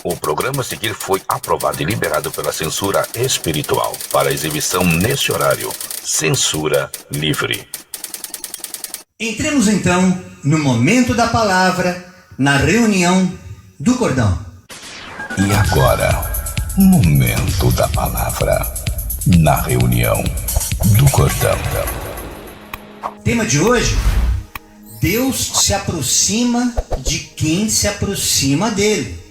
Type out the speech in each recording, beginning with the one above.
O programa a seguir foi aprovado e liberado pela censura espiritual para exibição neste horário. Censura livre. Entremos então no momento da palavra, na reunião do cordão. E agora, momento da palavra, na reunião do cordão. Tema de hoje: Deus se aproxima de quem se aproxima dele.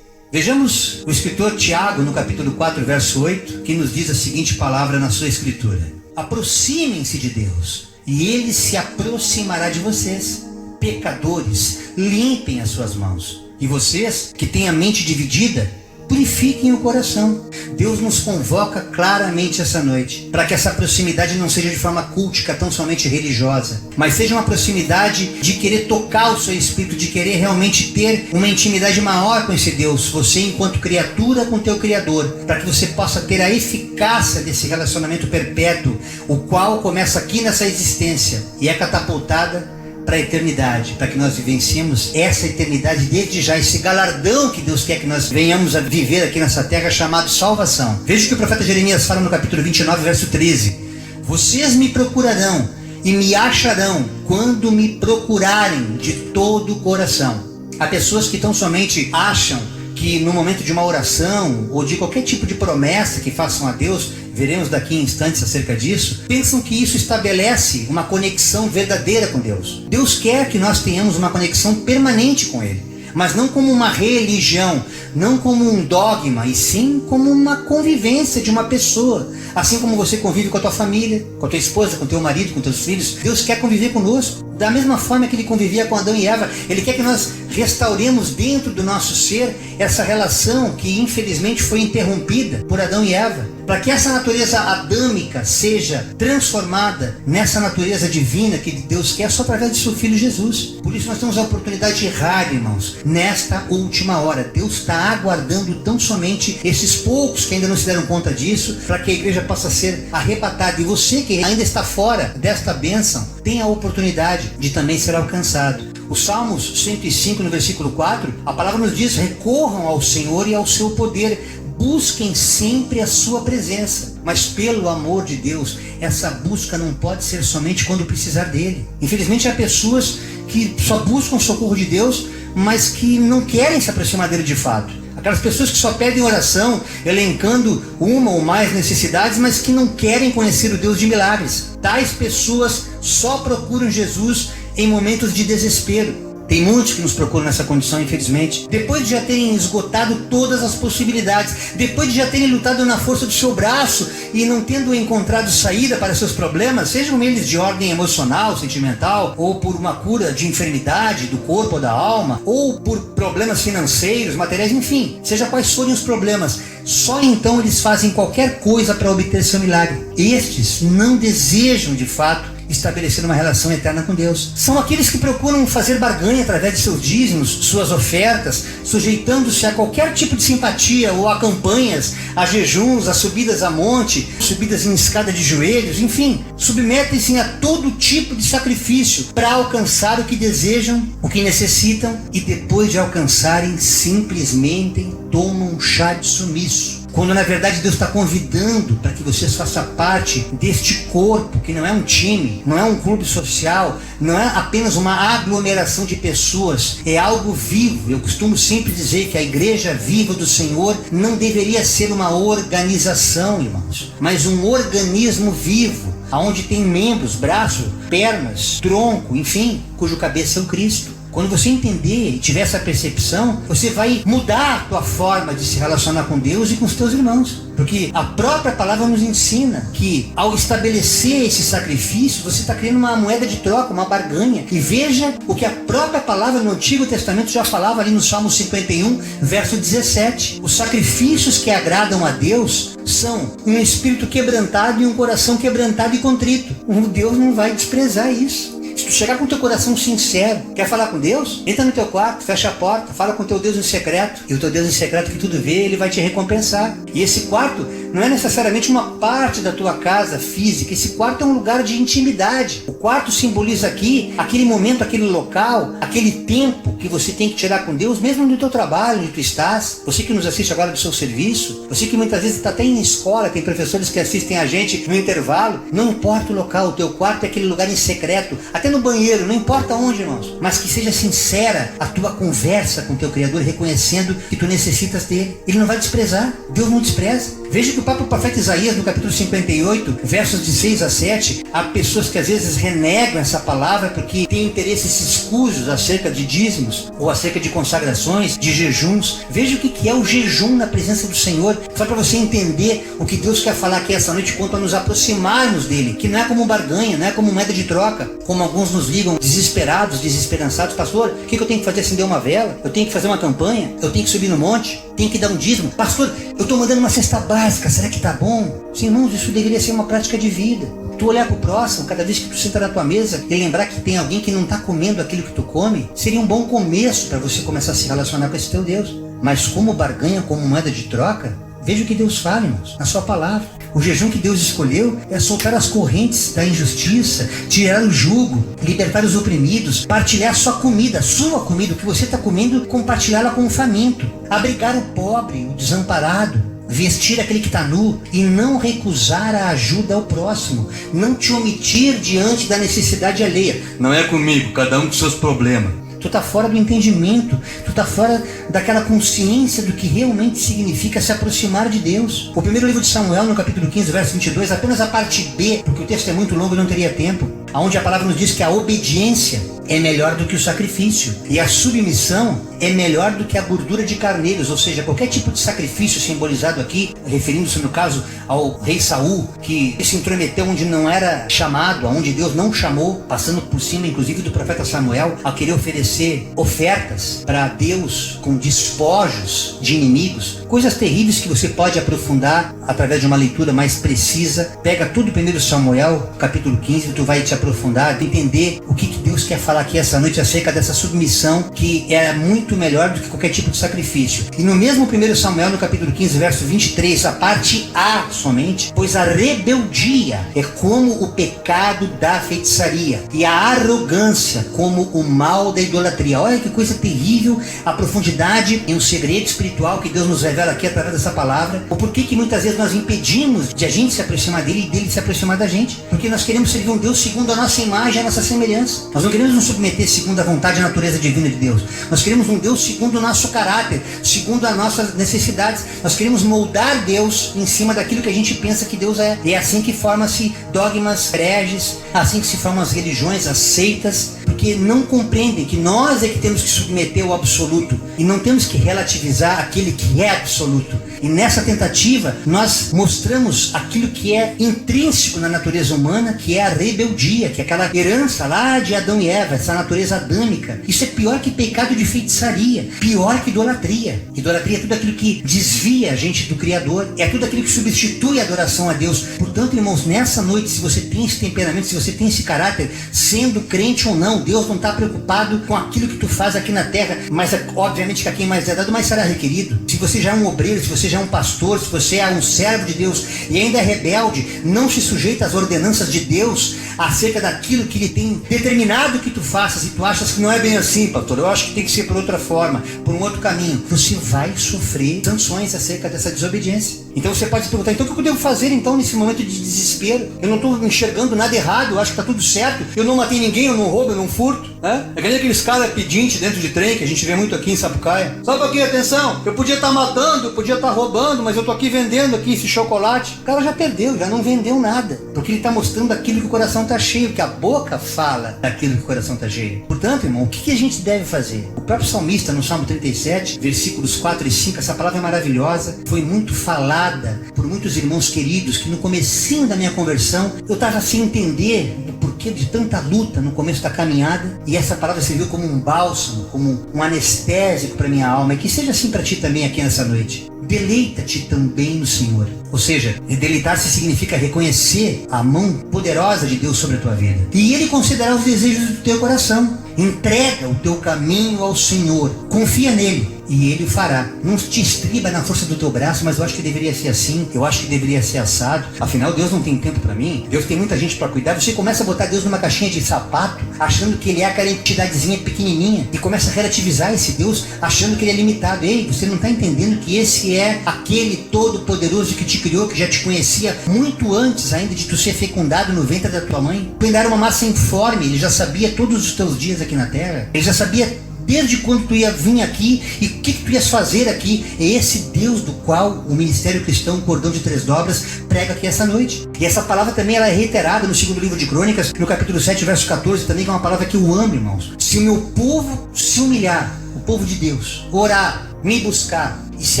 Vejamos o escritor Tiago, no capítulo 4, verso 8, que nos diz a seguinte palavra na sua escritura: aproximem-se de Deus, e Ele se aproximará de vocês. Pecadores, limpem as suas mãos. E vocês, que têm a mente dividida, purifiquem o coração. Deus nos convoca claramente essa noite, para que essa proximidade não seja de forma cultica, tão somente religiosa, mas seja uma proximidade de querer tocar o seu espírito, de querer realmente ter uma intimidade maior com esse Deus, você enquanto criatura com teu Criador, para que você possa ter a eficácia desse relacionamento perpétuo, o qual começa aqui nessa existência e é catapultada para a eternidade, para que nós vivenciemos essa eternidade desde já, esse galardão que Deus quer que nós venhamos a viver aqui nessa terra, chamado salvação. Veja o que o profeta Jeremias fala no capítulo 29, verso 13: vocês me procurarão e me acharão quando me procurarem de todo o coração. Há pessoas que tão somente acham que no momento de uma oração ou de qualquer tipo de promessa que façam a Deus, veremos daqui em instantes acerca disso, pensam que isso estabelece uma conexão verdadeira com Deus. Deus quer que nós tenhamos uma conexão permanente com Ele, mas não como uma religião, não como um dogma, e sim como uma convivência de uma pessoa. Assim como você convive com a tua família, com a tua esposa, com o teu marido, com teus filhos, Deus quer conviver conosco. Da mesma forma que Ele convivia com Adão e Eva, Ele quer que nós restauremos dentro do nosso ser essa relação que infelizmente foi interrompida por Adão e Eva, para que essa natureza adâmica seja transformada nessa natureza divina que Deus quer só através de seu Filho Jesus. Por isso nós temos a oportunidade rara, irmãos, nesta última hora. Deus está aguardando tão somente esses poucos que ainda não se deram conta disso, para que a igreja possa ser arrebatada. E você que ainda está fora desta bênção, tem a oportunidade de também ser alcançado. O Salmos 105, no versículo 4, a palavra nos diz: recorram ao Senhor e ao seu poder, busquem sempre a sua presença. Mas pelo amor de Deus, essa busca não pode ser somente quando precisar dele. Infelizmente há pessoas que só buscam o socorro de Deus, mas que não querem se aproximar dele de fato. Aquelas pessoas que só pedem oração, elencando uma ou mais necessidades, mas que não querem conhecer o Deus de milagres. Tais pessoas só procuram Jesus em momentos de desespero. Tem muitos que nos procuram nessa condição, infelizmente. Depois de já terem esgotado todas as possibilidades, depois de já terem lutado na força do seu braço e não tendo encontrado saída para seus problemas, sejam eles de ordem emocional, sentimental, ou por uma cura de enfermidade do corpo ou da alma, ou por problemas financeiros, materiais, enfim, seja quais forem os problemas, só então eles fazem qualquer coisa para obter seu milagre. Estes não desejam de fato estabelecer uma relação eterna com Deus. São aqueles que procuram fazer barganha através de seus dízimos, suas ofertas, sujeitando-se a qualquer tipo de simpatia ou a campanhas, a jejuns, a subidas a monte, subidas em escada de joelhos, enfim, submetem-se a todo tipo de sacrifício para alcançar o que desejam, o que necessitam, e depois de alcançarem, simplesmente tomam um chá de sumiço. Quando na verdade Deus está convidando para que vocês façam parte deste corpo, que não é um time, não é um clube social, não é apenas uma aglomeração de pessoas, é algo vivo. Eu costumo sempre dizer que a igreja viva do Senhor não deveria ser uma organização, irmãos, mas um organismo vivo, onde tem membros, braços, pernas, tronco, enfim, cujo cabeça é o Cristo. Quando você entender e tiver essa percepção, você vai mudar a tua forma de se relacionar com Deus e com os teus irmãos. Porque a própria palavra nos ensina que ao estabelecer esse sacrifício, você está criando uma moeda de troca, uma barganha. E veja o que a própria palavra no Antigo Testamento já falava ali no Salmo 51, verso 17. Os sacrifícios que agradam a Deus são um espírito quebrantado e um coração quebrantado e contrito. Deus não vai desprezar isso. Se tu chegar com o teu coração sincero, quer falar com Deus? Entra no teu quarto, fecha a porta, fala com o teu Deus em secreto. E o teu Deus em secreto que tudo vê, ele vai te recompensar. E esse quarto não é necessariamente uma parte da tua casa física. Esse quarto é um lugar de intimidade. O quarto simboliza aqui aquele momento, aquele local, aquele tempo que você tem que tirar com Deus, mesmo no teu trabalho, onde tu estás. Você que nos assiste agora do seu serviço, você que muitas vezes está até em escola, tem professores que assistem a gente no intervalo. Não importa o local, o teu quarto é aquele lugar em secreto, até no banheiro, não importa onde, irmãos, mas que seja sincera a tua conversa com o teu Criador, reconhecendo que tu necessitas dele. Ele não vai desprezar, Deus não despreza. Veja que o próprio profeta Isaías, no capítulo 58, versos de 6 a 7, há pessoas que às vezes renegam essa palavra porque têm interesses escusos acerca de dízimos, ou acerca de consagrações, de jejuns. Veja o que é o jejum na presença do Senhor, só para você entender o que Deus quer falar aqui essa noite quanto a nos aproximarmos dele, que não é como barganha, não é como moeda de troca, como alguns nos ligam desesperados, desesperançados. Pastor, o que eu tenho que fazer? Acender uma vela? Eu tenho que fazer uma campanha? Eu tenho que subir no monte? Tenho que dar um dízimo? Pastor, eu estou mandando uma cesta básica, será que está bom? Sim, irmãos, isso deveria ser uma prática de vida. Tu olhar para o próximo, cada vez que tu senta na tua mesa e lembrar que tem alguém que não está comendo aquilo que tu come, seria um bom começo para você começar a se relacionar com esse teu Deus. Mas como barganha, como moeda de troca, veja o que Deus fala, irmãos, na sua palavra. O jejum que Deus escolheu é soltar as correntes da injustiça, tirar o jugo, libertar os oprimidos, partilhar sua comida, o que você está comendo, compartilhá-la com o faminto, abrigar o pobre, o desamparado, vestir aquele que está nu e não recusar a ajuda ao próximo, não te omitir diante da necessidade alheia. Não é comigo, cada um com seus problemas. Tu está fora do entendimento, tu está fora daquela consciência do que realmente significa se aproximar de Deus. O primeiro livro de Samuel, no capítulo 15, verso 22, apenas a parte B, porque o texto é muito longo e não teria tempo, onde a palavra nos diz que a obediência é melhor do que o sacrifício e a submissão é melhor do que a gordura de carneiros, ou seja, qualquer tipo de sacrifício simbolizado aqui, referindo-se no caso ao rei Saul, que se intrometeu onde não era chamado, aonde Deus não chamou, passando por cima inclusive do profeta Samuel, a querer oferecer ofertas para Deus com despojos de inimigos, coisas terríveis que você pode aprofundar através de uma leitura mais precisa. Pega tudo o 1 Samuel, capítulo 15, tu vai te aprofundar, entender o que Deus quer falar aqui essa noite acerca dessa submissão que é muito melhor do que qualquer tipo de sacrifício. E no mesmo 1 Samuel, no capítulo 15, verso 23, a parte A somente, pois a rebeldia é como o pecado da feitiçaria e a arrogância como o mal da idolatria. Olha que coisa terrível, a profundidade e um segredo espiritual que Deus nos revela aqui através dessa palavra. O porquê que muitas vezes nós impedimos de a gente se aproximar dele e dele se aproximar da gente? Porque nós queremos servir um Deus segundo a nossa imagem e a nossa semelhança. Nós não queremos nos submeter segundo a vontade e a natureza divina de Deus. Nós queremos um Deus segundo o nosso caráter, segundo as nossas necessidades. Nós queremos moldar Deus em cima daquilo que a gente pensa que Deus é. E é assim que formam-se dogmas hereges, assim que se formam as religiões, as seitas, porque não compreendem que nós é que temos que submeter o absoluto e não temos que relativizar aquele que é absoluto. E nessa tentativa nós mostramos aquilo que é intrínseco na natureza humana, que é a rebeldia, que é aquela herança lá de Adão e Eva, essa natureza adâmica. Isso é pior que pecado de feitiçaria, pior que idolatria. Idolatria é tudo aquilo que desvia a gente do Criador, é tudo aquilo que substitui a adoração a Deus. Portanto, irmãos, nessa noite, se você tem esse temperamento, se você tem esse caráter, sendo crente ou não, Deus não está preocupado com aquilo que tu faz aqui na terra, mas obviamente que a quem mais é dado, mais será requerido. Se você já é um obreiro, se você já é um pastor, se você é um servo de Deus e ainda é rebelde, não se sujeita às ordenanças de Deus acerca daquilo que Ele tem determinado que tu faças, e tu achas que não é bem assim, pastor, eu acho que tem que ser por outra forma, por um outro caminho, você vai sofrer sanções acerca dessa desobediência. Então você pode se perguntar, então o que eu devo fazer então nesse momento de desespero? Eu não estou enxergando nada errado, eu acho que está tudo certo, eu não matei ninguém, eu não roubo, eu não furto. É que nem aqueles caras pedintes dentro de trem que a gente vê muito aqui em Sapucaia. Só um pouquinho, atenção, eu podia estar matando, eu podia estar roubando, mas eu tô aqui vendendo aqui esse chocolate. O cara já perdeu, já não vendeu nada, porque ele está mostrando aquilo que o coração está cheio, que a boca fala daquilo que o coração está cheio. Portanto, irmão, o que a gente deve fazer? O próprio salmista no Salmo 37, versículos 4 e 5, essa palavra é maravilhosa, foi muito falada por muitos irmãos queridos que no comecinho da minha conversão eu estava sem entender o porquê de tanta luta no começo da caminhada, e essa palavra serviu como um bálsamo, como um anestésico para minha alma, e que seja assim para ti também aqui nessa noite. Deleita-te também no Senhor. Ou seja, deleitar-se significa reconhecer a mão poderosa de Deus sobre a tua vida e Ele considerar os desejos do teu coração. Entrega o teu caminho ao Senhor, confia nele e Ele o fará. Não te estriba na força do teu braço, mas eu acho que deveria ser assim, eu acho que deveria ser assado. Afinal, Deus não tem tempo para mim, Deus tem muita gente para cuidar. Você começa a botar Deus numa caixinha de sapato, achando que Ele é aquela entidadezinha pequenininha, e começa a relativizar esse Deus, achando que Ele é limitado. Ei, você não está entendendo que esse é aquele todo-poderoso que te criou, que já te conhecia muito antes ainda de tu ser fecundado no ventre da tua mãe. Tu ainda era uma massa informe, Ele já sabia todos os teus dias aqui na terra, Ele já sabia desde quando tu ia vir aqui e o que tu ias fazer aqui. É esse Deus do qual o Ministério Cristão Cordão de Três Dobras prega aqui essa noite. E essa palavra também ela é reiterada no segundo livro de Crônicas, no capítulo 7, verso 14, também, que é uma palavra que eu amo, irmãos. Se o meu povo se humilhar, o povo de Deus, orar, me buscar e se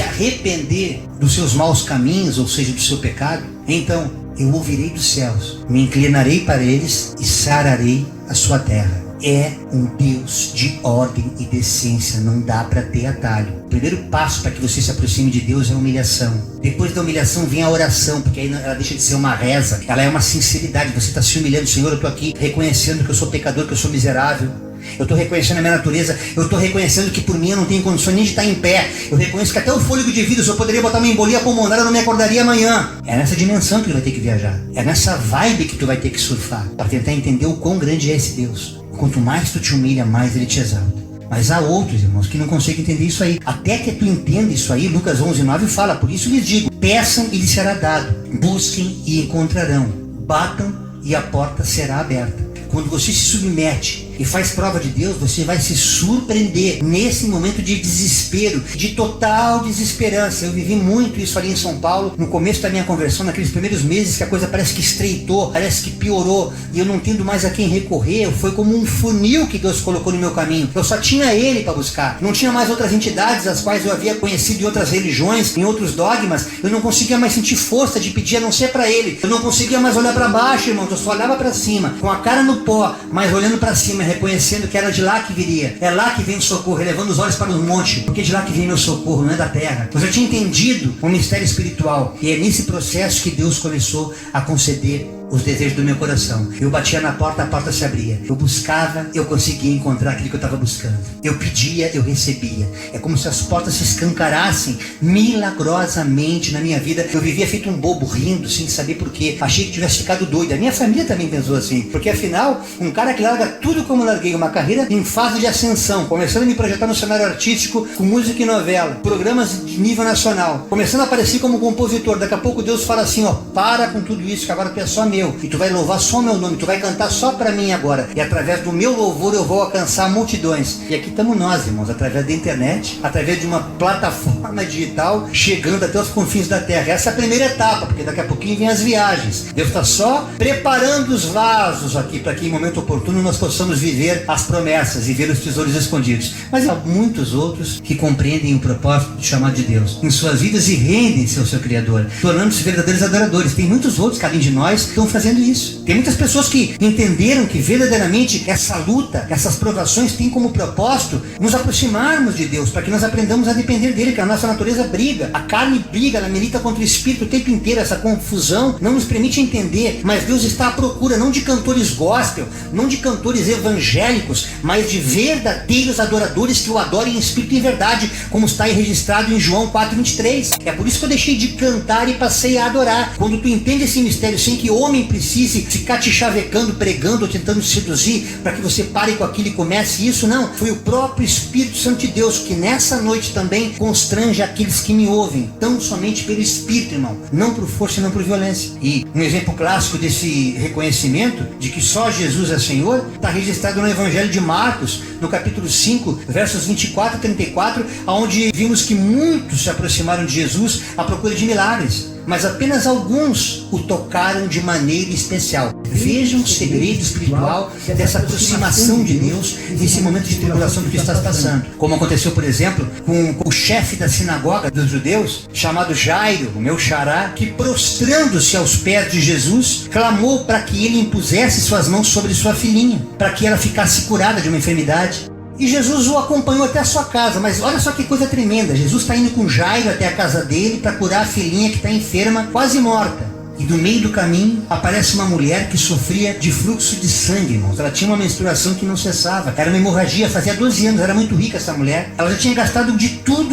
arrepender dos seus maus caminhos, ou seja, do seu pecado, então eu ouvirei dos céus, me inclinarei para eles e sararei a sua terra. É um Deus de ordem e decência, não dá para ter atalho. O primeiro passo para que você se aproxime de Deus é a humilhação. Depois da humilhação vem a oração, porque aí ela deixa de ser uma reza, ela é uma sinceridade. Você está se humilhando: Senhor, eu estou aqui reconhecendo que eu sou pecador, que eu sou miserável. Eu estou reconhecendo a minha natureza, eu estou reconhecendo que por mim eu não tenho condições nem de estar em pé. Eu reconheço que até o fôlego de vida, se eu poderia botar uma embolia pulmonar, eu não me acordaria amanhã. É nessa dimensão que tu vai ter que viajar. É nessa vibe que tu vai ter que surfar, para tentar entender o quão grande é esse Deus. Quanto mais tu te humilha, mais Ele te exalta. Mas há outros, irmãos, que não conseguem entender isso aí. Até que tu entenda isso aí, Lucas 11:9 fala: por isso lhes digo, peçam e lhes será dado, busquem e encontrarão, batam e a porta será aberta. Quando você se submete e faz prova de Deus, você vai se surpreender nesse momento de desespero, de total desesperança. Eu vivi muito isso ali em São Paulo, no começo da minha conversão, naqueles primeiros meses que a coisa parece que estreitou, parece que piorou, e eu não tendo mais a quem recorrer. Foi como um funil que Deus colocou no meu caminho. Eu só tinha Ele para buscar, não tinha mais outras entidades as quais eu havia conhecido em outras religiões, em outros dogmas. Eu não conseguia mais sentir força de pedir a não ser para Ele. Eu não conseguia mais olhar para baixo, irmãos, eu só olhava para cima, com a cara no pó, mas olhando para cima, reconhecendo que era de lá que viria. É lá que vem o socorro, elevando os olhos para os montes, porque de lá que vem meu socorro, não é da terra. Mas eu tinha entendido o mistério espiritual, e é nesse processo que Deus começou a conceder os desejos do meu coração. Eu batia na porta, a porta se abria. Eu buscava, eu conseguia encontrar aquilo que eu estava buscando. Eu pedia, eu recebia. É como se as portas se escancarassem milagrosamente na minha vida. Eu vivia feito um bobo, rindo, sem saber porquê. Achei que tivesse ficado doido. A minha família também pensou assim, porque afinal, um cara que larga tudo como larguei, uma carreira em fase de ascensão, começando a me projetar no cenário artístico, com música e novela, programas de nível nacional, começando a aparecer como compositor. Daqui a pouco Deus fala assim: ó, para com tudo isso, que agora tu é só meu, e tu vai louvar só o meu nome, tu vai cantar só para mim agora, e através do meu louvor eu vou alcançar multidões. E aqui estamos nós, irmãos, através da internet, através de uma plataforma digital, chegando até os confins da terra. Essa é a primeira etapa, porque daqui a pouquinho vem as viagens. Deus está só preparando os vasos aqui, para que em momento oportuno nós possamos viver as promessas e ver os tesouros escondidos. Mas há muitos outros que compreendem o propósito do chamado de Deus em suas vidas e rendem-se ao seu Criador, tornando-se verdadeiros adoradores. Tem muitos outros que, além de nós, estão fazendo isso. Tem muitas pessoas que entenderam que verdadeiramente essa luta, essas provações têm como propósito nos aproximarmos de Deus, para que nós aprendamos a depender dele, que a nossa natureza briga, a carne briga, ela milita contra o espírito o tempo inteiro. Essa confusão não nos permite entender, mas Deus está à procura não de cantores gospel, não de cantores evangélicos, mas de verdadeiros adoradores que o adorem em espírito e em verdade, como está aí registrado em João 4:23. É por isso que eu deixei de cantar e passei a adorar. Quando tu entende esse mistério sem que homem precise ficar te chavecando, pregando ou tentando te seduzir para que você pare com aquilo e comece isso, não. Foi o próprio Espírito Santo de Deus que nessa noite também constrange aqueles que me ouvem, tão somente pelo Espírito, irmão, não por força e não por violência. E um exemplo clássico desse reconhecimento de que só Jesus é Senhor está registrado no Evangelho de Marcos, no capítulo 5, versos 24 e 34, onde vimos que muitos se aproximaram de Jesus à procura de milagres, mas apenas alguns o tocaram de maneira especial. Vejam o segredo espiritual dessa aproximação de Deus nesse momento de tribulação que tu estás passando. Como aconteceu, por exemplo, com o chefe da sinagoga dos judeus, chamado Jairo, o meu xará, que prostrando-se aos pés de Jesus, clamou para que ele impusesse suas mãos sobre sua filhinha, para que ela ficasse curada de uma enfermidade. E Jesus o acompanhou até a sua casa. Mas olha só que coisa tremenda. Jesus está indo com Jairo até a casa dele para curar a filhinha que está enferma, quase morta. E no meio do caminho aparece uma mulher que sofria de fluxo de sangue, irmãos. Ela tinha uma menstruação que não cessava. Era uma hemorragia, fazia 12 anos, era muito rica essa mulher. Ela já tinha gastado de tudo,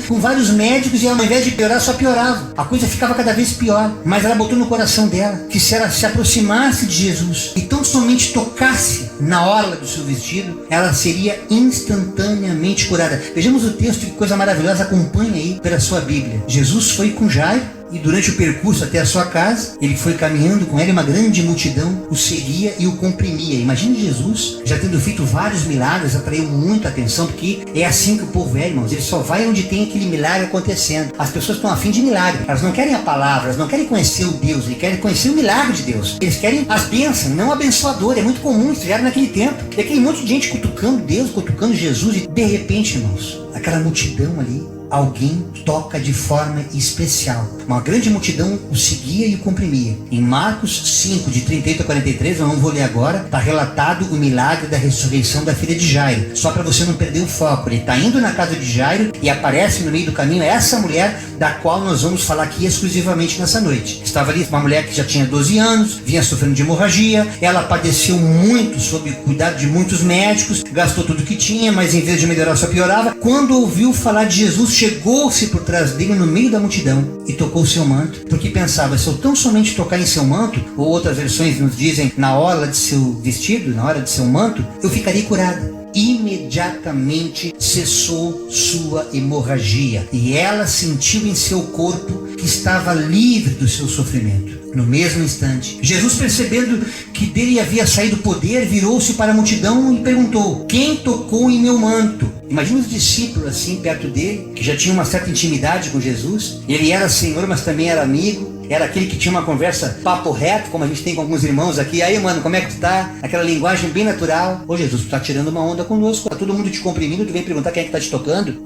com vários médicos, e ao invés de piorar, só piorava. A coisa ficava cada vez pior. Mas ela botou no coração dela que se ela se aproximasse de Jesus e tão somente tocasse na orla do seu vestido, ela seria instantaneamente curada. Vejamos o texto, que coisa maravilhosa, acompanha aí pela sua Bíblia. Jesus foi com Jairo, e durante o percurso até a sua casa, ele foi caminhando com ela, e uma grande multidão o seguia e o comprimia. Imagine Jesus, já tendo feito vários milagres, atraiu muita atenção, porque é assim que o povo é, irmãos. Ele só vai onde tem aquele milagre acontecendo. As pessoas estão afim de milagre. Elas não querem a palavra, elas não querem conhecer o Deus, eles querem conhecer o milagre de Deus. Eles querem as bênçãos, não o abençoador. É muito comum, isso já era naquele tempo. E aquele monte de gente cutucando Deus, cutucando Jesus, e de repente, irmãos, aquela multidão ali, alguém toca de forma especial. Uma grande multidão o seguia e o comprimia. Em Marcos 5, de 38 a 43, eu não vou ler agora, está relatado o milagre da ressurreição da filha de Jairo. Só para você não perder o foco. Ele está indo na casa de Jairo e aparece no meio do caminho essa mulher da qual nós vamos falar aqui exclusivamente nessa noite. Estava ali uma mulher que já tinha 12 anos, vinha sofrendo de hemorragia, ela padeceu muito sob o cuidado de muitos médicos, gastou tudo que tinha, mas em vez de melhorar só piorava. Quando ouviu falar de Jesus, chegou-se por trás dele no meio da multidão e tocou seu manto, porque pensava, se eu tão somente tocar em seu manto, ou outras versões nos dizem na orla de seu vestido, na hora de seu manto, eu ficarei curada. Imediatamente cessou sua hemorragia e ela sentiu em seu corpo que estava livre do seu sofrimento. No mesmo instante, Jesus, percebendo que dele havia saído poder, virou-se para a multidão e perguntou: quem tocou em meu manto? Imagina os discípulos assim perto dele, que já tinham uma certa intimidade com Jesus. Ele era Senhor, mas também era amigo. Era aquele que tinha uma conversa papo reto, como a gente tem com alguns irmãos aqui. Aí, mano, como é que tu tá? Aquela linguagem bem natural. Ô Jesus, tu tá tirando uma onda conosco. Tá todo mundo te comprimindo, tu vem perguntar quem é que tá te tocando?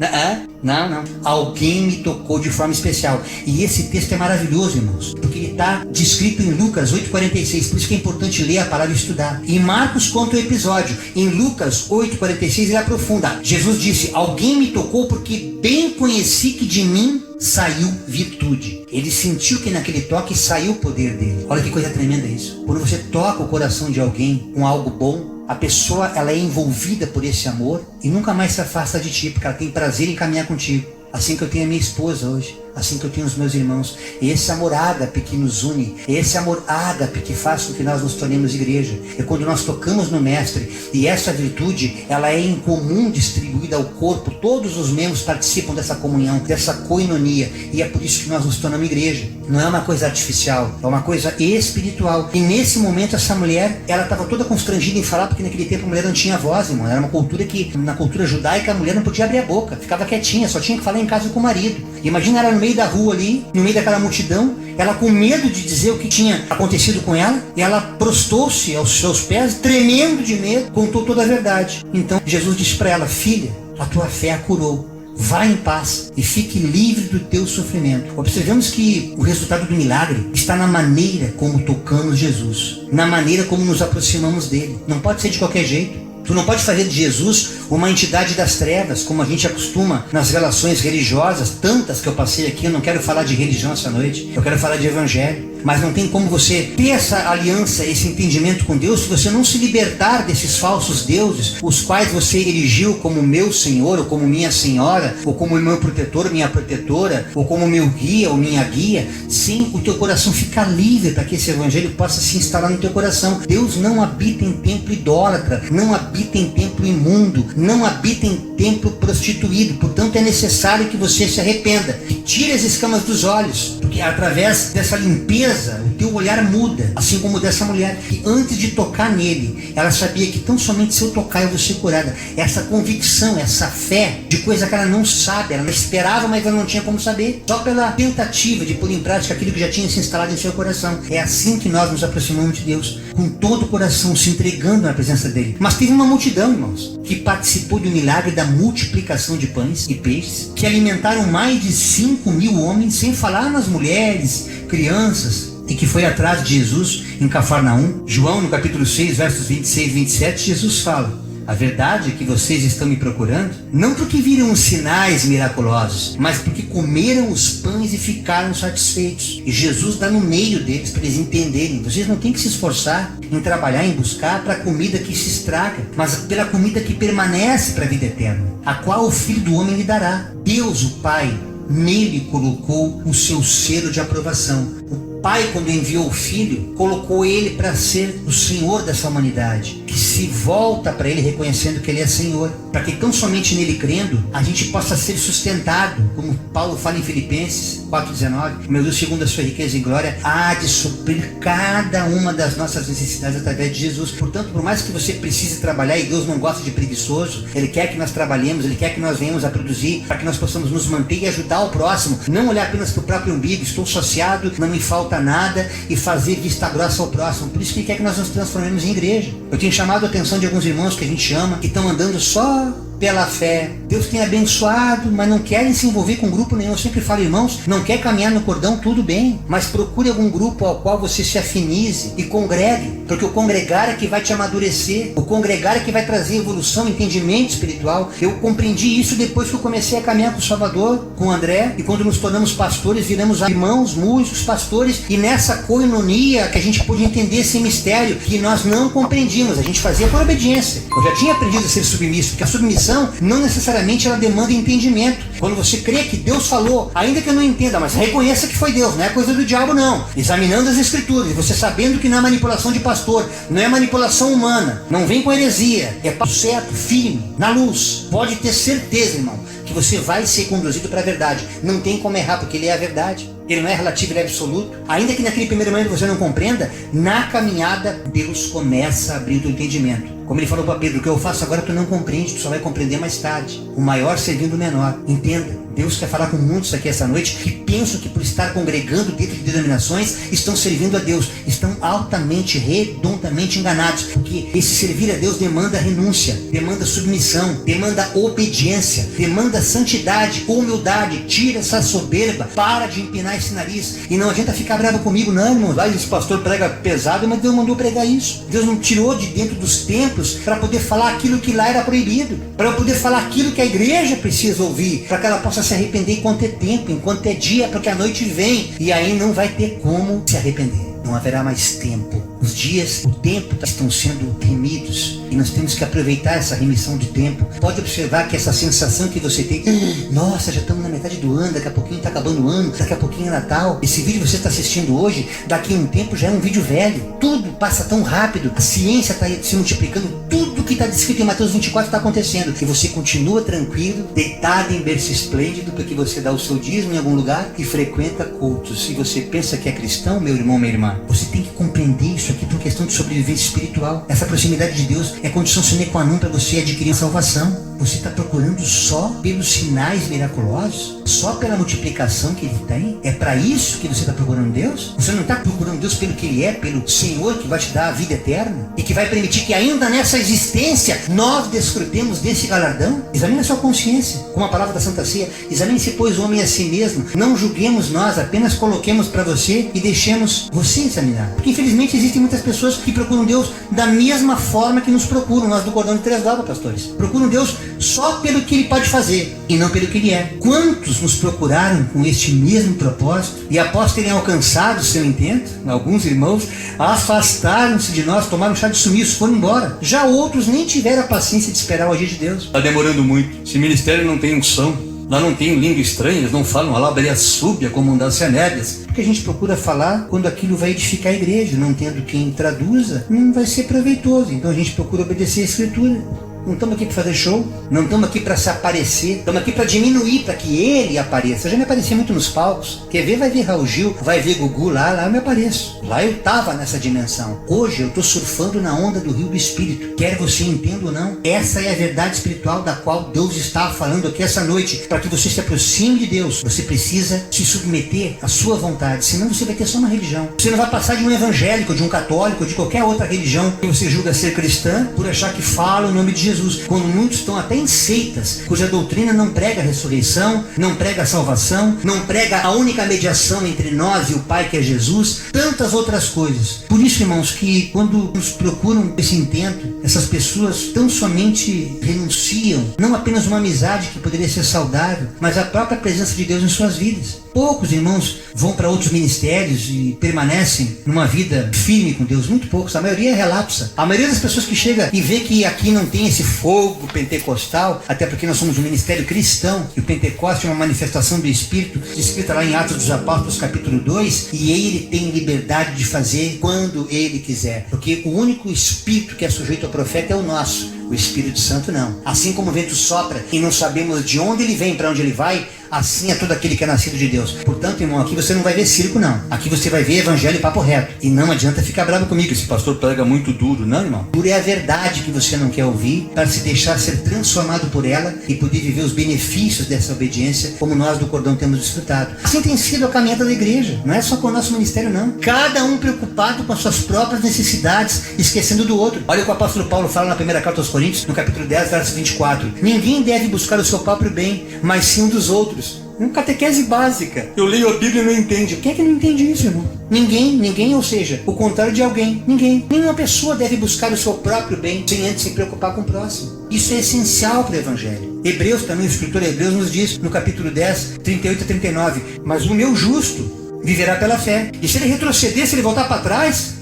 Não. Alguém me tocou de forma especial. E esse texto é maravilhoso, irmãos, porque ele tá descrito em Lucas 8,46. Por isso que é importante ler a palavra e estudar. E Marcos conta o episódio. Em Lucas 8,46 ele aprofunda. Jesus disse: alguém me tocou porque bem conheci que de mim saiu virtude. Ele sentiu que naquele toque saiu o poder dele. Olha que coisa tremenda isso. Quando você toca o coração de alguém com algo bom, a pessoa ela é envolvida por esse amor e nunca mais se afasta de ti, porque ela tem prazer em caminhar contigo. Assim que eu tenho a minha esposa hoje, assim que eu tenho os meus irmãos. Esse amor ágape que nos une, esse amor ágape que faz com que nós nos tornemos igreja. É quando nós tocamos no Mestre, e essa virtude, ela é em comum distribuída ao corpo. Todos os membros participam dessa comunhão, dessa koinonia, e é por isso que nós nos tornamos igreja. Não é uma coisa artificial, é uma coisa espiritual. E nesse momento essa mulher, ela estava toda constrangida em falar, porque naquele tempo a mulher não tinha voz, irmão. Era uma cultura que, na cultura judaica, a mulher não podia abrir a boca, ficava quietinha, só tinha que falar em casa com o marido. Imagina ela no meio da rua ali, no meio daquela multidão, ela com medo de dizer o que tinha acontecido com ela, e ela prostou-se aos seus pés, tremendo de medo, contou toda a verdade. Então Jesus disse para ela: filha, a tua fé a curou. Vá em paz e fique livre do teu sofrimento. Observamos que o resultado do milagre está na maneira como tocamos Jesus, na maneira como nos aproximamos dele. Não pode ser de qualquer jeito. Tu não pode fazer de Jesus uma entidade das trevas, como a gente acostuma nas relações religiosas, tantas que eu passei aqui. Eu não quero falar de religião essa noite, eu quero falar de evangelho. Mas não tem como você ter essa aliança, esse entendimento com Deus, se você não se libertar desses falsos deuses, os quais você erigiu como meu Senhor, ou como minha Senhora, ou como meu protetor, minha protetora, ou como meu guia, ou minha guia. Sim, o teu coração fica livre para que esse evangelho possa se instalar no teu coração. Deus não habita em templo idólatra, não habita em templo imundo, não habita em templo prostituído. Portanto, é necessário que você se arrependa, que tire as escamas dos olhos, porque através dessa limpeza o teu olhar muda, assim como o dessa mulher, que antes de tocar nele, ela sabia que tão somente se eu tocar eu vou ser curada. Essa convicção, essa fé de coisa que ela não sabe, ela esperava, mas ela não tinha como saber, só pela tentativa de pôr em prática aquilo que já tinha se instalado em seu coração. É assim que nós nos aproximamos de Deus, com todo o coração, se entregando na presença dele. Mas teve uma multidão, irmãos, que participou do milagre da multiplicação de pães e peixes, que alimentaram mais de 5.000 homens, sem falar nas mulheres, crianças, e que foi atrás de Jesus em Cafarnaum. João, no capítulo 6, versos 26 e 27, Jesus fala: A verdade é que vocês estão me procurando, não porque viram os sinais miraculosos, mas porque comeram os pães e ficaram satisfeitos. E Jesus dá no meio deles para eles entenderem. Vocês não têm que se esforçar em trabalhar, em buscar para a comida que se estraga, mas pela comida que permanece para a vida eterna, a qual o Filho do Homem lhe dará. Deus, o Pai, nele colocou o seu selo de aprovação. O Pai, quando enviou o Filho, colocou ele para ser o Senhor dessa humanidade, que se volta para ele reconhecendo que ele é Senhor, para que tão somente nele crendo, a gente possa ser sustentado, como Paulo fala em Filipenses 4,19, meu Deus, segundo a sua riqueza e glória, há de suprir cada uma das nossas necessidades através de Jesus. Portanto, por mais que você precise trabalhar, e Deus não gosta de preguiçoso, Ele quer que nós trabalhemos, Ele quer que nós venhamos a produzir, para que nós possamos nos manter e ajudar o próximo, não olhar apenas para o próprio umbigo, estou saciado, não me falta nada, e fazer vista grossa ao próximo. Por isso que Ele quer que nós nos transformemos em igreja. Eu tenho chamado a atenção de alguns irmãos que a gente ama, que estão andando só pela fé. Deus tem abençoado, mas não querem se envolver com grupo nenhum. Eu sempre falo, irmãos, não quer caminhar no cordão, tudo bem, mas procure algum grupo ao qual você se afinize e congregue, porque o congregar é que vai te amadurecer, o congregar é que vai trazer evolução, entendimento espiritual. Eu compreendi isso depois que eu comecei a caminhar com o Salvador, com o André, e quando nos tornamos pastores, viramos irmãos, músicos, pastores, e nessa coinonia que a gente pôde entender esse mistério que nós não compreendíamos, a gente fazia por obediência. Eu já tinha aprendido a ser submisso, porque a submissão não necessariamente ela demanda entendimento. Quando você crê que Deus falou, ainda que eu não entenda, mas reconheça que foi Deus, não é coisa do diabo não. Examinando as escrituras, e você sabendo que não é manipulação de pastor, não é manipulação humana, não vem com heresia, é passo certo, firme, na luz. Pode ter certeza, irmão, que você vai ser conduzido para a verdade. Não tem como errar, porque Ele é a verdade. Ele não é relativo, Ele é absoluto. Ainda que naquele primeiro momento você não compreenda, na caminhada Deus começa a abrir o teu entendimento. Como Ele falou para Pedro, o que eu faço agora tu não compreende, tu só vai compreender mais tarde. O maior servindo o menor. Entenda, Deus quer falar com muitos aqui essa noite que pensam que por estar congregando dentro de denominações estão servindo a Deus. Estão altamente, redondamente enganados, porque esse servir a Deus demanda renúncia, demanda submissão, demanda obediência, demanda santidade, humildade. Tira essa soberba, para de empinar esse nariz. E não adianta ficar bravo comigo, não, irmão. Lá esse pastor prega pesado, mas Deus mandou pregar isso. Deus não tirou de dentro dos templos para poder falar aquilo que lá era proibido, para eu poder falar aquilo que a igreja precisa ouvir, para que ela possa se arrepender enquanto é tempo, enquanto é dia, porque a noite vem e aí não vai ter como se arrepender. Não haverá mais tempo. Os dias, o tempo estão sendo remidos e nós temos que aproveitar essa remissão de tempo. Pode observar que essa sensação que você tem, nossa, já estamos na metade do ano, daqui a pouquinho está acabando o ano, daqui a pouquinho é Natal. Esse vídeo que você está assistindo hoje, daqui a um tempo já é um vídeo velho. Tudo passa tão rápido, a ciência está se multiplicando, tudo que está descrito em Mateus 24 está acontecendo. E você continua tranquilo, deitado em berço esplêndido, porque você dá o seu dízimo em algum lugar e frequenta cultos. Se você pensa que é cristão, meu irmão, minha irmã, você tem que compreender isso aqui por questão de sobrevivência espiritual. Essa proximidade de Deus é condição sine qua non para você adquirir a salvação. Você está procurando só pelos sinais miraculosos? Só pela multiplicação que Ele tem? É para isso que você está procurando Deus? Você não está procurando Deus pelo que Ele é, pelo Senhor que vai te dar a vida eterna? E que vai permitir que ainda nessa existência nós desfrutemos desse galardão? Examine a sua consciência. Como a palavra da Santa Ceia, examine-se, pois, o homem a si mesmo. Não julguemos nós, apenas coloquemos para você e deixemos você examinar. Porque infelizmente existem muitas pessoas que procuram Deus da mesma forma que nos procuram, nós do Cordão de Três Dobras, pastores. Procuram Deus só pelo que Ele pode fazer e não pelo que Ele é. Quantos nos procuraram com este mesmo propósito e após terem alcançado o seu intento, alguns irmãos afastaram-se de nós, tomaram chá de sumiço, foram embora. Já outros nem tiveram a paciência de esperar o agir de Deus. Está demorando muito. Esse ministério não tem unção. Lá não tem língua estranha, eles não falam alabaria súbia como andácia nébias. Porque a gente procura falar quando aquilo vai edificar a igreja, não tendo quem traduza, não vai ser proveitoso. Então a gente procura obedecer a Escritura. Não estamos aqui para fazer show, não estamos aqui para se aparecer, estamos aqui para diminuir, para que Ele apareça. Eu já me apareci muito nos palcos. Quer ver, vai ver Raul Gil, vai ver Gugu, lá eu me apareço. Lá eu estava nessa dimensão. Hoje eu estou surfando na onda do rio do Espírito. Quer você entenda ou não, essa é a verdade espiritual da qual Deus está falando aqui essa noite. Para que você se aproxime de Deus, você precisa se submeter à sua vontade, senão você vai ter só uma religião. Você não vai passar de um evangélico, de um católico, de qualquer outra religião que você julga ser cristã, por achar que fala o nome de Jesus. Jesus, quando muitos estão até em seitas, cuja doutrina não prega a ressurreição, não prega a salvação, não prega a única mediação entre nós e o Pai, que é Jesus, tantas outras coisas. Por isso, irmãos, que quando nos procuram esse intento, essas pessoas tão somente renunciam, não apenas uma amizade que poderia ser saudável, mas a própria presença de Deus em suas vidas. Poucos irmãos vão para outros ministérios e permanecem numa vida firme com Deus, muito poucos. A maioria relapsa. A maioria das pessoas que chega e vê que aqui não tem esse fogo pentecostal, até porque nós somos um ministério cristão, e o Pentecoste é uma manifestação do Espírito, descrita lá em Atos dos Apóstolos, capítulo 2, e ele tem liberdade de fazer quando ele quiser, porque o único Espírito que é sujeito ao profeta é o nosso. O Espírito Santo não. Assim como o vento sopra e não sabemos de onde ele vem, para onde ele vai, assim é todo aquele que é nascido de Deus. Portanto, irmão, aqui você não vai ver circo, não. Aqui você vai ver evangelho e papo reto. E não adianta ficar bravo comigo, esse pastor prega muito duro. Não, irmão. Duro é a verdade que você não quer ouvir, para se deixar ser transformado por ela e poder viver os benefícios dessa obediência, como nós do Cordão temos desfrutado. Assim tem sido a caminhada da igreja. Não é só com o nosso ministério, não. Cada um preocupado com as suas próprias necessidades, esquecendo do outro. Olha o que o apóstolo Paulo fala na primeira carta aos Coríntios, no capítulo 10, verso 24. Ninguém deve buscar o seu próprio bem, mas sim um dos outros. Uma catequese básica. Eu leio a Bíblia e não entendo. Quem é que não entende isso, irmão? Ninguém, ou seja, o contrário de alguém. Ninguém. Nenhuma pessoa deve buscar o seu próprio bem sem antes se preocupar com o próximo. Isso é essencial para o Evangelho. Hebreus, também o escritor Hebreus nos diz, no capítulo 10, 38 a 39, mas o meu justo viverá pela fé. E se ele retroceder, se ele voltar para trás,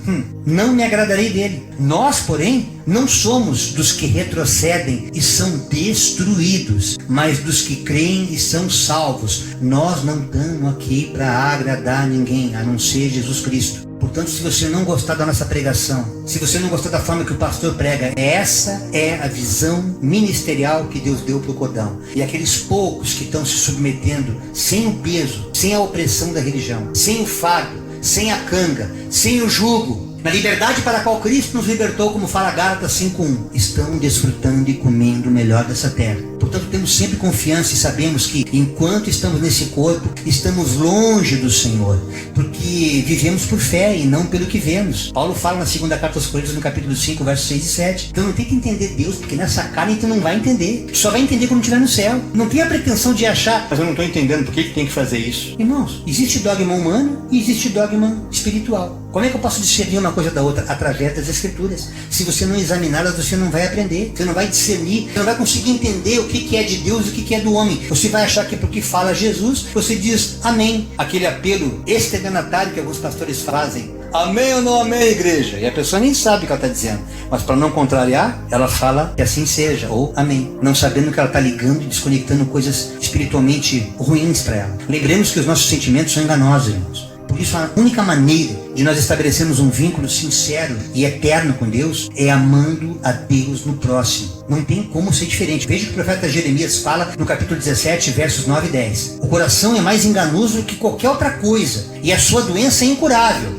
não me agradarei dele. Nós, porém, não somos dos que retrocedem e são destruídos, mas dos que creem e são salvos. Nós não estamos aqui para agradar ninguém, a não ser Jesus Cristo. Portanto, se você não gostar da nossa pregação, se você não gostar da forma que o pastor prega, essa é a visão ministerial que Deus deu para o cordão. E aqueles poucos que estão se submetendo sem o peso, sem a opressão da religião, sem o fardo, sem a canga, sem o jugo, na liberdade para a qual Cristo nos libertou, como fala Gálatas 5:1, estão desfrutando e comendo o melhor dessa terra. Portanto, temos sempre confiança e sabemos que, enquanto estamos nesse corpo, estamos longe do Senhor, porque vivemos por fé e não pelo que vemos. Paulo fala na segunda carta aos Coríntios, no capítulo 5, versos 6 e 7. Então não tem que entender Deus, porque nessa carne tu não vai entender. Só vai entender quando estiver no céu. Não tem a pretensão de achar, mas eu não estou entendendo por que tem que fazer isso. Irmãos, existe dogma humano e existe dogma espiritual. Como é que eu posso discernir uma coisa da outra? Através das Escrituras. Se você não examiná-las, você não vai aprender. Você não vai discernir. Você não vai conseguir entender o que é de Deus e o que é do homem. Você vai achar que porque fala Jesus, você diz amém. Aquele apelo estelionatário que alguns pastores fazem. Amém ou não amém, igreja? E a pessoa nem sabe o que ela está dizendo. Mas para não contrariar, ela fala que assim seja, ou amém. Não sabendo que ela está ligando e desconectando coisas espiritualmente ruins para ela. Lembremos que os nossos sentimentos são enganosos, irmãos. Por isso, a única maneira de nós estabelecermos um vínculo sincero e eterno com Deus é amando a Deus no próximo. Não tem como ser diferente. Veja o que o profeta Jeremias fala no capítulo 17, versos 9 e 10. O coração é mais enganoso do que qualquer outra coisa, e a sua doença é incurável.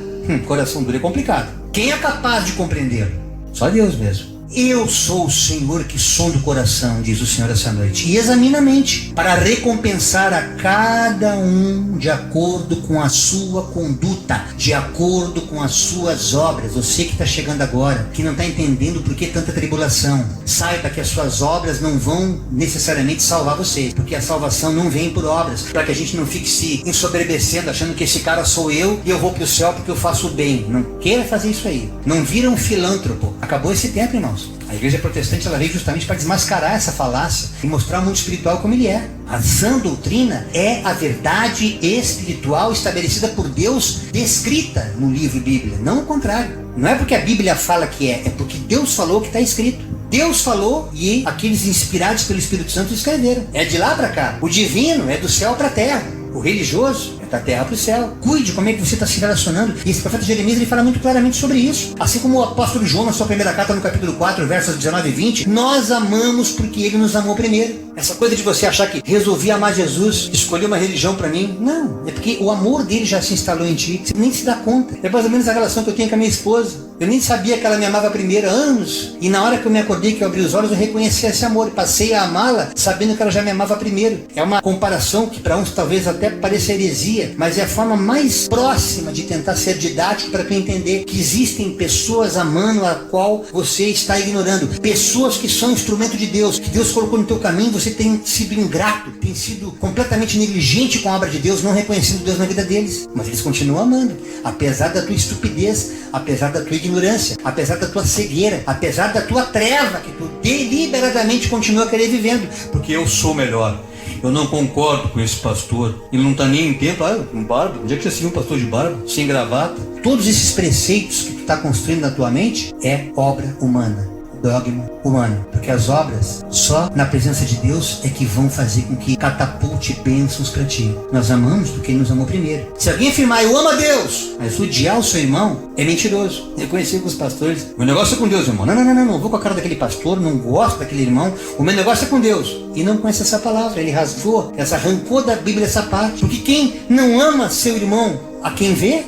Coração duro é complicado. Quem é capaz de compreendê-lo? Só Deus mesmo. Eu sou o Senhor que sonda o coração, diz o Senhor essa noite, e examina a mente, para recompensar a cada um de acordo com a sua conduta, de acordo com as suas obras. Você que está chegando agora, que não está entendendo por que tanta tribulação, saiba que as suas obras não vão necessariamente salvar você, porque a salvação não vem por obras, para que a gente não fique se ensoberbecendo, achando que esse cara sou eu e eu vou para o céu porque eu faço o bem. Não queira fazer isso aí. Não vira um filântropo. Acabou esse tempo, irmãos. A igreja protestante ela veio justamente para desmascarar essa falácia e mostrar o mundo espiritual como ele é. A sã doutrina é a verdade espiritual estabelecida por Deus, descrita no livro Bíblia, não o contrário. Não é porque a Bíblia fala que é porque Deus falou que está escrito. Deus falou e aqueles inspirados pelo Espírito Santo escreveram. É de lá para cá. O divino é do céu para a terra. O religioso é da terra para o céu. Cuide como é que você está se relacionando. E esse profeta Jeremias ele fala muito claramente sobre isso. Assim como o apóstolo João, na sua primeira carta, no capítulo 4, versos 19 e 20, nós amamos porque ele nos amou primeiro. Essa coisa de você achar que resolvi amar Jesus, escolhi uma religião para mim. Não, é porque o amor dele já se instalou em ti. Você nem se dá conta. É mais ou menos a relação que eu tenho com a minha esposa. Eu nem sabia que ela me amava primeiro há anos. E na hora que eu me acordei, que eu abri os olhos, eu reconheci esse amor. Passei a amá-la sabendo que ela já me amava primeiro. É uma comparação que para uns talvez até pareça heresia, mas é a forma mais próxima de tentar ser didático para tu entender que existem pessoas amando a qual você está ignorando. Pessoas que são instrumento de Deus, que Deus colocou no teu caminho, você tem sido ingrato, tem sido completamente negligente com a obra de Deus, não reconhecendo Deus na vida deles. Mas eles continuam amando, apesar da tua estupidez, apesar da tua ignorância, apesar da tua cegueira, apesar da tua treva, que tu deliberadamente continua a querer vivendo, porque eu sou melhor. Eu não concordo com esse pastor. Ele não está nem em templo. Com barba. Onde é que você viu um pastor de barba? Sem gravata. Todos esses preceitos que tu está construindo na tua mente é obra humana. Dogma humano, porque as obras só na presença de Deus é que vão fazer com que catapulte bênçãos para ti. Nós amamos do que Ele nos amou primeiro. Se alguém afirmar eu amo a Deus, mas odiar o seu irmão, é mentiroso. Eu conheci com os pastores, o negócio é com Deus, irmão. Não vou com a cara daquele pastor, não gosto daquele irmão, o meu negócio é com Deus. E não conhece essa palavra, ele arrancou da Bíblia essa parte, porque quem não ama seu irmão a quem vê,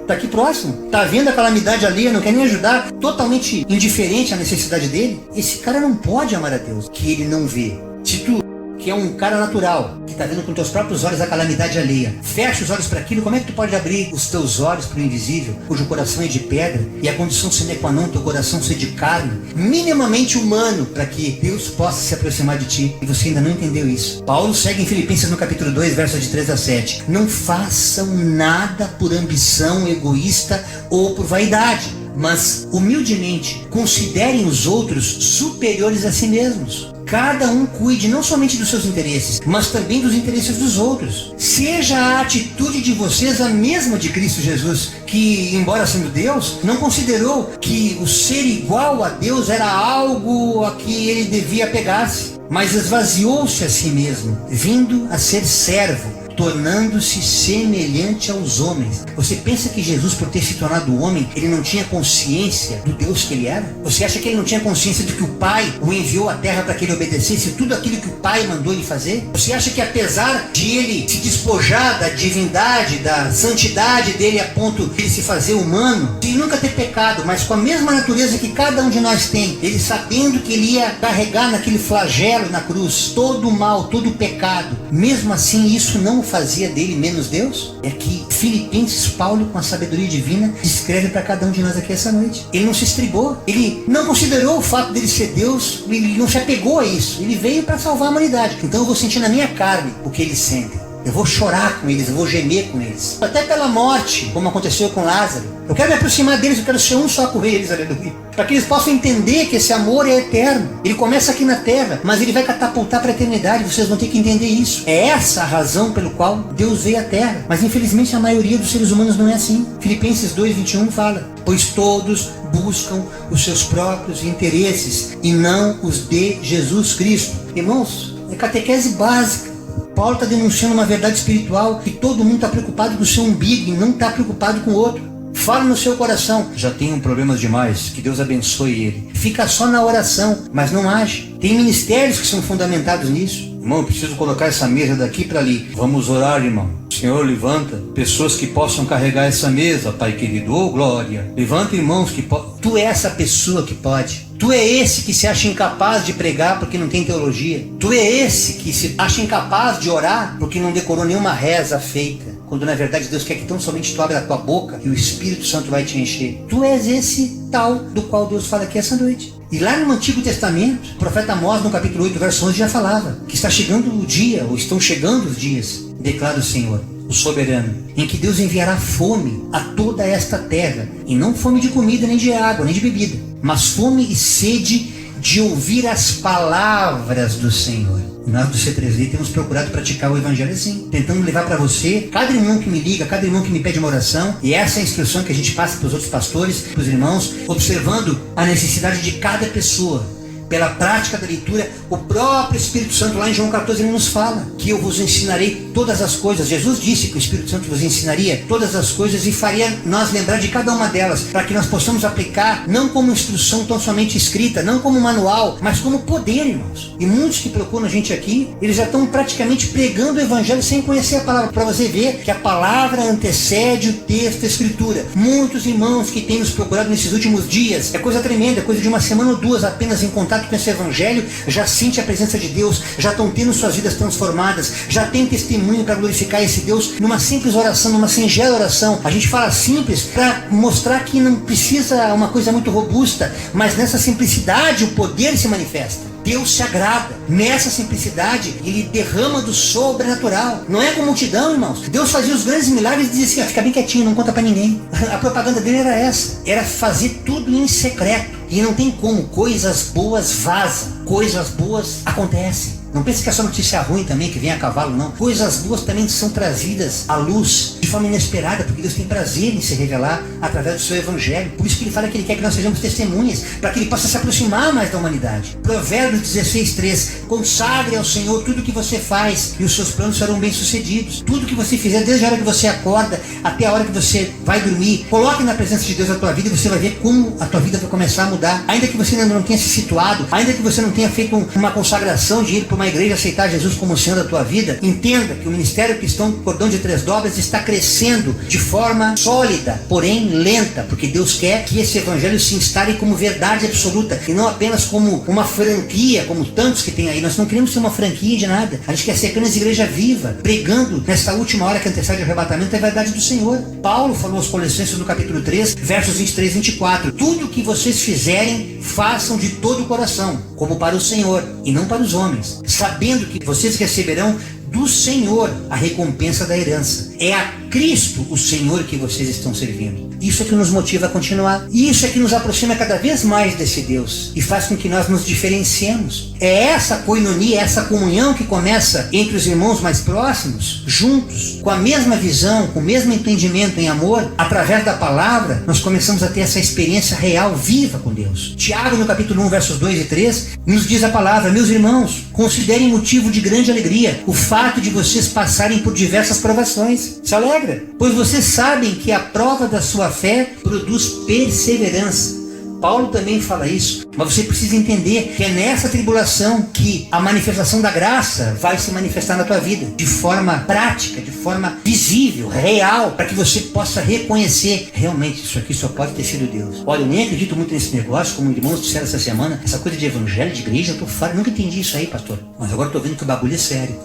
tá aqui próximo, tá vendo a calamidade alheia, não quer nem ajudar, totalmente indiferente à necessidade dele, esse cara não pode amar a Deus, que ele não vê. Se tu, que é um cara natural, que tá vendo com teus próprios olhos a calamidade alheia, fecha os olhos para aquilo, como é que tu pode abrir os teus olhos para o invisível, cujo coração é de pedra, e a condição sine qua non, teu coração ser de carne, minimamente humano, para que Deus possa se aproximar de ti, e você ainda não entendeu isso. Paulo segue em Filipenses no capítulo 2, versos de 3 a 7. Não façam nada por ambição egoísta ou por vaidade, mas humildemente considerem os outros superiores a si mesmos. Cada um cuide não somente dos seus interesses, mas também dos interesses dos outros. Seja a atitude de vocês a mesma de Cristo Jesus, que, embora sendo Deus, não considerou que o ser igual a Deus era algo a que ele devia apegar-se, mas esvaziou-se a si mesmo, vindo a ser servo, tornando-se semelhante aos homens. Você pensa que Jesus, por ter se tornado homem, ele não tinha consciência do Deus que ele era? Você acha que ele não tinha consciência de que o Pai o enviou à terra para que ele obedecesse tudo aquilo que o Pai mandou ele fazer? Você acha que apesar de ele se despojar da divindade, da santidade dele a ponto de ele se fazer humano, sem nunca ter pecado, mas com a mesma natureza que cada um de nós tem, ele sabendo que ele ia carregar naquele flagelo na cruz todo o mal, todo o pecado, mesmo assim isso não fazia dele menos Deus? É que Filipenses, Paulo, com a sabedoria divina, escreve para cada um de nós aqui essa noite. Ele não se estribou, ele não considerou o fato dele ser Deus, ele não se apegou a isso, ele veio para salvar a humanidade. Então eu vou sentir na minha carne o que eles sentem. Eu vou chorar com eles, eu vou gemer com eles. Até pela morte, como aconteceu com Lázaro. Eu quero me aproximar deles, eu quero ser um só com eles, aleluia. Para que eles possam entender que esse amor é eterno. Ele começa aqui na terra, mas ele vai catapultar para a eternidade. Vocês vão ter que entender isso. É essa a razão pelo qual Deus veio à terra. Mas infelizmente a maioria dos seres humanos não é assim. Filipenses 2:21 fala: pois todos buscam os seus próprios interesses e não os de Jesus Cristo. Irmãos, é catequese básica. Paulo está denunciando uma verdade espiritual, que todo mundo está preocupado com o seu umbigo e não está preocupado com o outro. Fala no seu coração: já tenho problemas demais, que Deus abençoe ele. Fica só na oração, mas não age. Tem ministérios que são fundamentados nisso. Irmão, eu preciso colocar essa mesa daqui para ali. Vamos orar, irmão. Senhor, levanta pessoas que possam carregar essa mesa, Pai querido. Oh, glória. Levanta irmãos que podem. Tu é essa pessoa que pode. Tu é esse que se acha incapaz de pregar porque não tem teologia. Tu é esse que se acha incapaz de orar porque não decorou nenhuma reza feita. Quando na verdade Deus quer que tão somente tu abra a tua boca e o Espírito Santo vai te encher. Tu és esse tal do qual Deus fala aqui essa noite. E lá no Antigo Testamento, o profeta Amós, no capítulo 8, verso 11, já falava que está chegando o dia, ou estão chegando os dias, declara o Senhor, o soberano, em que Deus enviará fome a toda esta terra, e não fome de comida, nem de água, nem de bebida, mas fome e sede de ouvir as palavras do Senhor. Nós do C3D temos procurado praticar o Evangelho assim, tentando levar para você, cada irmão que me liga, cada irmão que me pede uma oração, e essa é a instrução que a gente passa para os outros pastores, para os irmãos, observando a necessidade de cada pessoa, pela prática da leitura, o próprio Espírito Santo, lá em João 14, ele nos fala que eu vos ensinarei todas as coisas. Jesus disse que o Espírito Santo vos ensinaria todas as coisas e faria nós lembrar de cada uma delas, para que nós possamos aplicar, não como instrução tão somente escrita, não como manual, mas como poder, irmãos. E muitos que procuram a gente aqui, eles já estão praticamente pregando o Evangelho sem conhecer a palavra, para você ver que a palavra antecede o texto, a Escritura. Muitos irmãos que têm nos procurado nesses últimos dias, é coisa tremenda, é coisa de uma semana ou duas apenas em contato com esse Evangelho, já sente a presença de Deus, já estão tendo suas vidas transformadas, já tem testemunho para glorificar esse Deus numa simples oração, numa singela oração. A gente fala simples para mostrar que não precisa uma coisa muito robusta, mas nessa simplicidade o poder se manifesta. Deus se agrada. Nessa simplicidade, Ele derrama do sobrenatural. Não é com multidão, irmãos. Deus fazia os grandes milagres e dizia assim, fica bem quietinho, não conta pra ninguém. A propaganda dele era essa. Era fazer tudo em secreto. E não tem como. Coisas boas vazam. Coisas boas acontecem. Não pense que é só notícia ruim também, que vem a cavalo, não. Coisas boas também são trazidas à luz de forma inesperada, porque Deus tem prazer em se revelar através do seu Evangelho. Por isso que Ele fala que Ele quer que nós sejamos testemunhas, para que Ele possa se aproximar mais da humanidade. Provérbios 16:3. Consagre ao Senhor tudo que você faz e os seus planos serão bem-sucedidos. Tudo que você fizer, desde a hora que você acorda até a hora que você vai dormir, coloque na presença de Deus a tua vida e você vai ver como a tua vida vai começar a mudar. Ainda que você ainda não tenha se situado, ainda que você não tenha feito uma consagração de ir para uma igreja aceitar Jesus como o Senhor da tua vida, entenda que o Ministério Cristão Cordão de Três Dobras está crescendo de forma sólida, porém lenta, porque Deus quer que esse Evangelho se instale como verdade absoluta e não apenas como uma franquia, como tantos que tem aí. Nós não queremos ser uma franquia de nada. A gente quer ser apenas igreja viva, pregando nessa última hora que antecede o arrebatamento a verdade do Senhor. Paulo falou aos Colossenses no capítulo 3, versos 23 e 24. Tudo o que vocês fizerem, façam de todo o coração, como para o Senhor e não para os homens, sabendo que vocês receberão do Senhor a recompensa da herança. É a Cristo o Senhor que vocês estão servindo. Isso é que nos motiva a continuar. Isso é que nos aproxima cada vez mais desse Deus e faz com que nós nos diferenciemos. É essa coinonia, essa comunhão que começa entre os irmãos mais próximos, juntos, com a mesma visão, com o mesmo entendimento em amor. Através da palavra, nós começamos a ter essa experiência real, viva com Deus. Tiago, no capítulo 1, versos 2 e 3, nos diz a palavra: meus irmãos, considerem motivo de grande alegria o fato de vocês passarem por diversas provações. Se alegra, pois vocês sabem que a prova da sua fé produz perseverança. Paulo também fala isso, mas você precisa entender que é nessa tribulação que a manifestação da graça vai se manifestar na tua vida, de forma prática, de forma visível, real, para que você possa reconhecer, realmente isso aqui só pode ter sido Deus. Olha, eu nem acredito muito nesse negócio, como irmãos disseram essa semana, essa coisa de evangelho, de igreja, eu tô fora, nunca entendi isso aí, pastor, mas agora eu tô vendo que o bagulho é sério.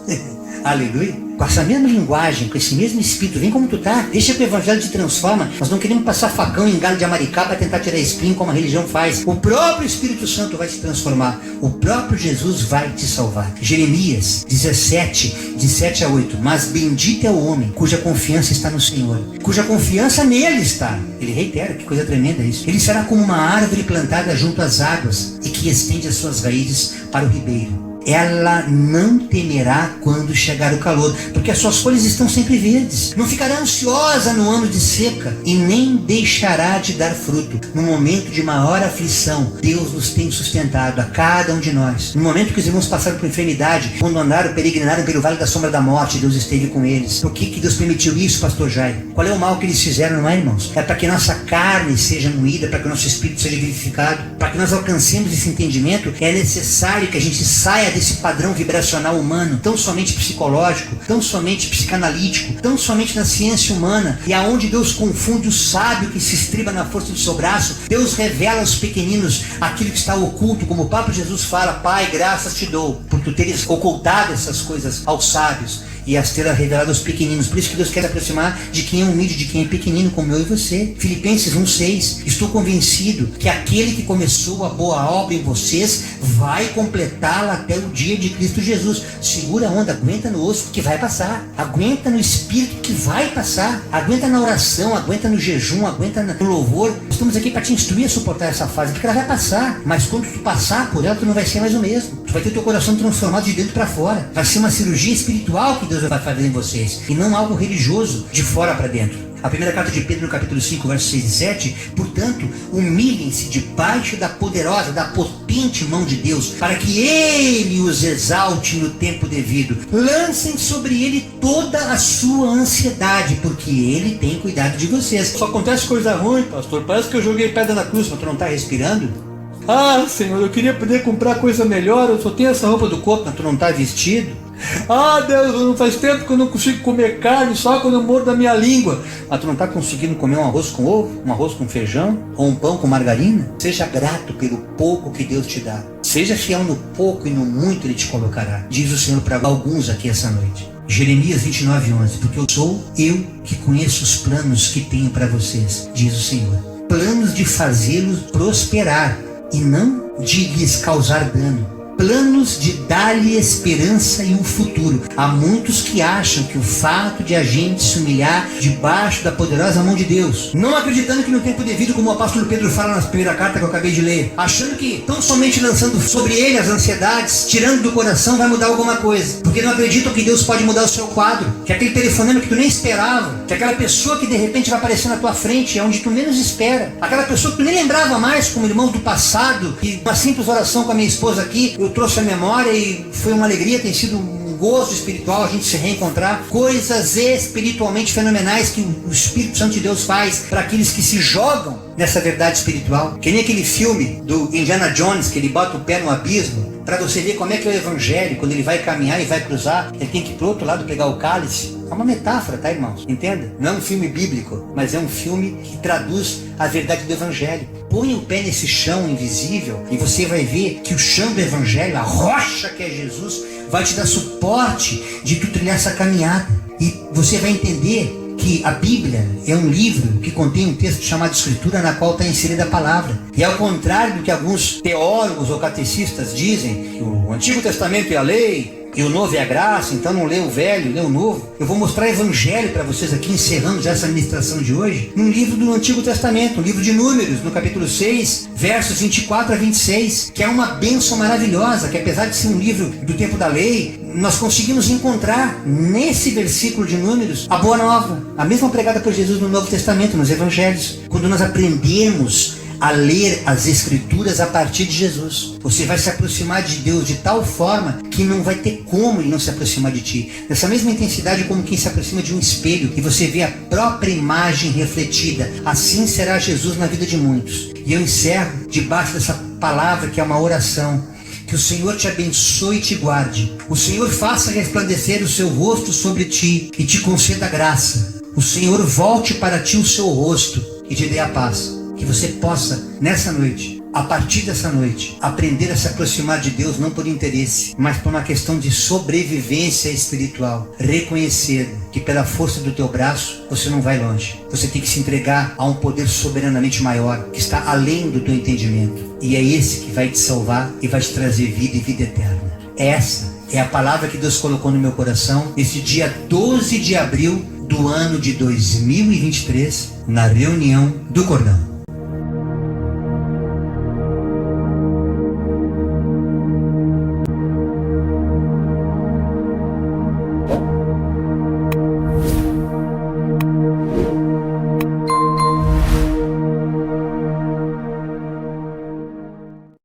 Aleluia. Com essa mesma linguagem, com esse mesmo espírito, vem como tu tá, deixa que o evangelho te transforma. Nós não queremos passar facão em galho de amaricá para tentar tirar espinho como a religião faz. O próprio Espírito Santo vai te transformar, o próprio Jesus vai te salvar. Jeremias 17, de 7 a 8. Mas bendito é o homem cuja confiança está no Senhor, cuja confiança nele está. Ele reitera, que coisa tremenda isso. Ele será como uma árvore plantada junto às águas e que estende as suas raízes para o ribeiro. Ela não temerá quando chegar o calor, porque as suas folhas estão sempre verdes. Não ficará ansiosa no ano de seca e nem deixará de dar fruto. No momento de maior aflição, Deus nos tem sustentado, a cada um de nós. No momento que os irmãos passaram por enfermidade, quando andaram, peregrinaram pelo vale da sombra da morte, Deus esteve com eles. Por que Deus permitiu isso, pastor Jair? Qual é o mal que eles fizeram, não é, irmãos? É para que nossa carne seja moída, para que o nosso espírito seja vivificado. Para que nós alcancemos esse entendimento, é necessário que a gente saia desse padrão vibracional humano, tão somente psicológico, tão somente psicanalítico, tão somente na ciência humana, e aonde Deus confunde o sábio que se estriba na força do seu braço. Deus revela aos pequeninos aquilo que está oculto, como o próprio Jesus fala: Pai, graças te dou por tu teres ocultado essas coisas aos sábios e as ter revelado aos pequeninos. Por isso que Deus quer se aproximar de quem é humilde, de quem é pequenino, como eu e você. Filipenses 1,6. Estou convencido que aquele que começou a boa obra em vocês vai completá-la até o dia de Cristo Jesus. Segura a onda, aguenta no osso que vai passar, aguenta no espírito que vai passar, aguenta na oração, aguenta no jejum, aguenta no louvor. Estamos aqui para te instruir a suportar essa fase, porque ela vai passar, mas quando tu passar por ela, tu não vai ser mais o mesmo. Tu vai ter teu coração transformado de dentro para fora. Vai ser uma cirurgia espiritual que Deus vai fazer em vocês, e não algo religioso de fora para dentro. A primeira carta de Pedro, no capítulo 5, versos 6 e 7, portanto, humilhem-se debaixo da poderosa, da potente mão de Deus, para que Ele os exalte no tempo devido. Lancem sobre Ele toda a sua ansiedade, porque Ele tem cuidado de vocês. Só acontece coisa ruim, pastor. Parece que eu joguei pedra na cruz, mas tu não está respirando? Ah, Senhor, eu queria poder comprar coisa melhor, eu só tenho essa roupa do corpo, mas tu não está vestido. Ah, Deus, não faz tempo que eu não consigo comer carne, só quando eu mordo da minha língua. Mas tu não está conseguindo comer um arroz com ovo, um arroz com feijão, ou um pão com margarina? Seja grato pelo pouco que Deus te dá. Seja fiel no pouco e no muito Ele te colocará. Diz o Senhor para alguns aqui essa noite. Jeremias 29:11, porque eu sou eu que conheço os planos que tenho para vocês, diz o Senhor. Planos de fazê-los prosperar e não de lhes causar dano. Planos de dar-lhe esperança e um futuro. Há muitos que acham que o fato de a gente se humilhar debaixo da poderosa mão de Deus, não acreditando que no tempo devido, como o apóstolo Pedro fala na primeira carta que eu acabei de ler, achando que tão somente lançando sobre ele as ansiedades, tirando do coração, vai mudar alguma coisa, porque não acreditam que Deus pode mudar o seu quadro, que aquele telefonema que tu nem esperava, que aquela pessoa que de repente vai aparecer na tua frente é onde tu menos espera, aquela pessoa que tu nem lembrava mais como irmão do passado, e uma simples oração com a minha esposa aqui eu trouxe a memória e foi uma alegria, tem sido um gozo espiritual a gente se reencontrar. Coisas espiritualmente fenomenais que o Espírito Santo de Deus faz para aqueles que se jogam nessa verdade espiritual. Que nem aquele filme do Indiana Jones, que ele bota o pé no abismo, para você ver como é que é o evangelho, quando ele vai caminhar e vai cruzar, ele tem que ir pro outro lado pegar o cálice. É uma metáfora, tá, irmãos? Entenda? Não é um filme bíblico, mas é um filme que traduz a verdade do evangelho. Põe o pé nesse chão invisível e você vai ver que o chão do evangelho, a rocha que é Jesus, vai te dar suporte de tu trilhar essa caminhada. E você vai entender que a Bíblia é um livro que contém um texto chamado Escritura, na qual está inserida a palavra. E ao contrário do que alguns teólogos ou catecistas dizem, que o Antigo Testamento é a lei e o Novo é a graça, então não lê o Velho, lê o Novo. Eu vou mostrar Evangelho para vocês aqui, encerrando essa ministração de hoje, num livro do Antigo Testamento, um livro de Números, no capítulo 6, versos 24 a 26, que é uma bênção maravilhosa, que apesar de ser um livro do tempo da lei, nós conseguimos encontrar nesse versículo de Números a boa nova, a mesma pregada por Jesus no Novo Testamento, nos Evangelhos. Quando nós aprendemos a ler as Escrituras a partir de Jesus, você vai se aproximar de Deus de tal forma que não vai ter como Ele não se aproximar de ti. Nessa mesma intensidade como quem se aproxima de um espelho e você vê a própria imagem refletida. Assim será Jesus na vida de muitos. E eu encerro debaixo dessa palavra que é uma oração. Que o Senhor te abençoe e te guarde. O Senhor faça resplandecer o seu rosto sobre ti e te conceda graça. O Senhor volte para ti o seu rosto e te dê a paz. Que você possa, nessa noite, a partir dessa noite, aprender a se aproximar de Deus não por interesse, mas por uma questão de sobrevivência espiritual. Reconhecer que pela força do teu braço, você não vai longe. Você tem que se entregar a um poder soberanamente maior, que está além do teu entendimento. E é esse que vai te salvar e vai te trazer vida e vida eterna. Essa é a palavra que Deus colocou no meu coração nesse dia 12 de abril do ano de 2023, na reunião do Cordão.